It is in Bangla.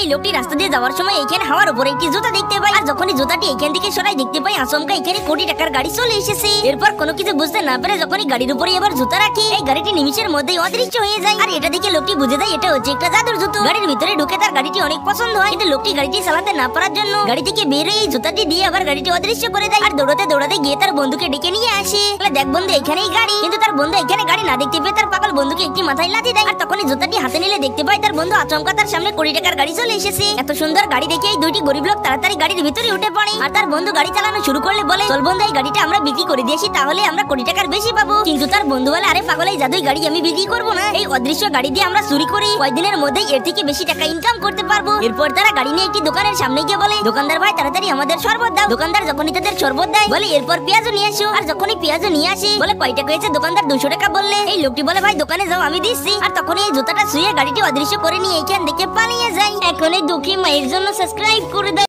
এই লোকটি রাস্তা দিয়ে যাওয়ার সময় এখানে হাওয়ার উপরে একটি জুতা দেখতে পাই। আর যখনই জুতাটি এখান থেকে সরাই দেখতে পাই আচমকা এখানে কোটি টাকার গাড়ি চলে এসেছে। এরপর কোনো কিছু বুঝতে না পেরে যখনই গাড়ির উপরে এবার জুতা রাখি, এই গাড়িটি নিমিষের মধ্যেই অদৃশ্য হয়ে যায়। আর এটা দেখে লোকটি বুঝে যায় এটা হচ্ছে একটা জাদুর জুতো। গাড়ির ভিতরে ঢুকে তার গাড়িটি অনেক পছন্দ হয়, কিন্তু লোকটি গাড়িটি চালাতে না পারার জন্য গাড়ি থেকে বের হয়ে এই জুতাটি দিয়ে আবার গাড়িটি অদৃশ্য করে দেয়। আর দৌড়াতে দৌড়াতে গিয়ে তার বন্ধুকে ডেকে নিয়ে আসে। দেখ বন্ধু, এখানেই গাড়ি। কিন্তু তার বন্ধু এখানে গাড়ি না দেখতে পেয়ে তার পাগল বন্ধুকে একটি মাথায় লাথি দেয়। আর তখনই জুতাটি হাতে নিলে দেখতে পায় তার বন্ধু আচমকা তার সামনে কোটি টাকার গাড়ি চলে এসেছে। এত সুন্দর গাড়ি দেখে এই দুইটি গরিব লোক তাড়াতাড়ি গাড়ির ভিতরে উঠে পড়ে। আর তার বন্ধু গাড়ি চালানো শুরু করলে বলে, চল বন্ধু এই গাড়িটা আমরা বিক্রি করে দিয়েছি, তাহলে আমরা কোটি টাকার বেশি পাবো। কিন্তু তার বন্ধু বলে, আরে পাগল, এই জাদুই গাড়ি আমি বিক্রি করবো না। এই অদৃশ্য গাড়ি দিয়ে আমরা চুরি করি, কয়েকদিনের মধ্যেই এর থেকে বেশি টাকা ইনকাম করতে পারবো। এরপর তারা গাড়ি নিয়ে একটি দোকানের সামনে গিয়ে বলে, দোকানদার ভাই তাড়াতাড়ি আমাদের শরবত দাও। দোকানদার যখনই তাদের শরবত দেয় বলে, এরপর পেঁয়াজও নিয়ে আসো। আর যখনই পেঁয়াজও নিয়ে আসে বলে, কয় টাকা হয়েছে? দোকানদার 200 টাকা বললে এই লোকটি বলে, ভাই দোকানে যাও, আমি দিচ্ছি। আর তখনই এই জুতাটা শুয়ে গাড়িটি অদৃশ্য করে নিয়ে এখান থেকে পালিয়ে যায়। এখন এই দুঃখী মায়ের জন্য সাবস্ক্রাইব করে দাও।